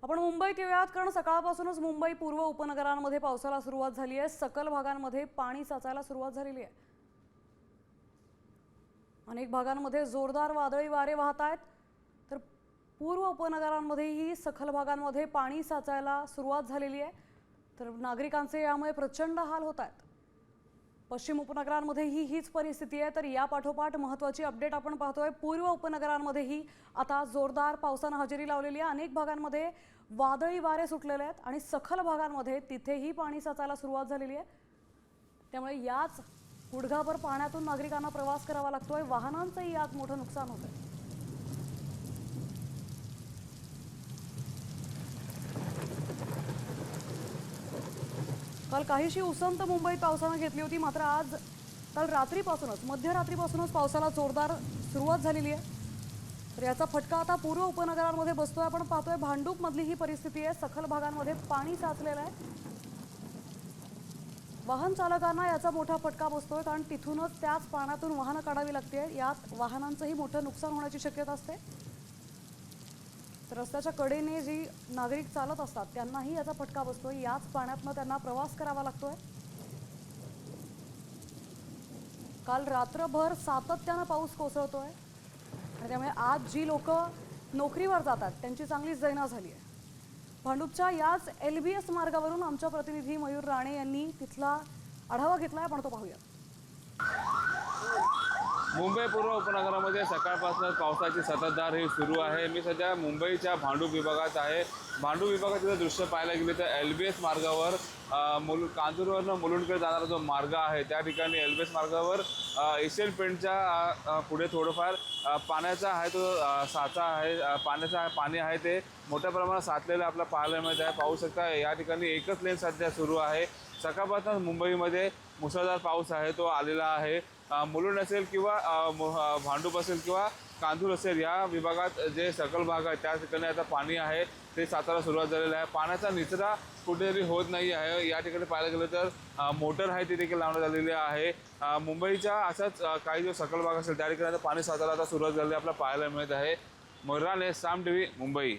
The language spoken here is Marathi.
आपण मुंबईत येऊयात कारण सकाळपासूनच मुंबई पूर्व उपनगरांमध्ये पावसाला सुरुवात झाली आहे। सकल भागांमध्ये पाणी साचायला सुरुवात झालेली आहे। अनेक भागांमध्ये जोरदार वादळी वारे वाहत आहेत, तर पूर्व उपनगरांमध्येही सखल भागांमध्ये पाणी साचायला सुरुवात झालेली आहे। तर नागरिकांचे यामुळे प्रचंड हाल होत आहेत। पश्चिम उपनगरांमध्येही हीच परिस्थिती आहे। तर या पाठोपाठ महत्त्वाची अपडेट आपण पाहतोय। पूर्व उपनगरांमध्येही आता जोरदार पावसाने हजेरी लावलेली आहे। अनेक भागांमध्ये वादळी वारे सुटलेले आहेत आणि सखल भागांमध्ये तिथेही पाणी साचायला सुरुवात झालेली आहे। त्यामुळे याच गुडघाभर पाण्यातून नागरिकांना प्रवास करावा लागतोय। वाहनांचंही यात मोठं नुकसान होतंय। काल काहीशी उसंत मुंबईत पावसाने घेतली होती, मात्र आज काल रात्रीपासूनच मध्यरात्रीपासूनच पावसाला जोरदार सुरुवात झालेली आहे। तर याचा फटका आता पूर्व उपनगरांमध्ये बसतोय। आपण पाहतोय भांडूप मधली ही परिस्थिती आहे। सखल भागांमध्ये पाणी साचलेलं आहे। वाहन चालकांना याचा मोठा फटका बसतोय, कारण तिथूनच त्याच पाण्यातून वाहनं काढावी लागते। यात वाहनांचंही मोठं नुकसान होण्याची शक्यता असते। तर रस्त्याच्या कडेने जी नागरिक चालत असतात त्यांनाही याचा फटका बसतोय। याच पाण्यातून त्यांना प्रवास करावा लागतोय। काल रात्रभर सातत्याने पाऊस कोसळतोय आणि त्यामुळे आज जी लोक नोकरीवर जातात त्यांची चांगली दैना झाली आहे। भांडूपच्या याच LBS मार्गावरून आमच्या प्रतिनिधी मयूर राणे यांनी तिथला आढावा घेतलाय, आपण तो पाहूया। मुंबई पूर्व उपनगरामध्ये सकाळपासून पावसाची संततधार ही सुरू आहे। मी सध्या मुंबईच्या भांडूप विभागात आहे। भांडूप विभागाचं दृश्य पाहायला गेले तर LBS मार्गावर कांजूरवरून मुलुंडकडे जाणारा जो मार्ग आहे त्या ठिकाणी LBS मार्गावर एशियन पेंटच्या पुढे थोडंफार पाण्याचा आहे तो साचा आहे। पाणी आहे ते मोठ्या प्रमाणात साचलेलं आपल्याला पाहायला मिळत आहे। पाहू शकता या ठिकाणी एकच लेन सध्या सुरू आहे। सकाळपासून मुंबईमध्ये मुसळधार पाऊस आहे तो आलेला आहे। मुलुंड असेल किंवा भांडूप असेल किंवा कांजूर असेल या विभागात जे सकल भाग आहे त्या ठिकाणी आता पाणी आहे ते साचायला सुरुवात झालेलं आहे। पाण्याचा निचरा कुठेतरी होत नाही आहे। या ठिकाणी पाहायला गेलं तर मोटर आहे ती देखील लावण्यात आलेली आहे। मुंबईच्या असाच काही जो सकल भाग असेल त्या ठिकाणी आता पाणी साचायला आता सुरुवात झालेली आपल्याला पाहायला मिळत आहे। मोर्राने साम TV मुंबई।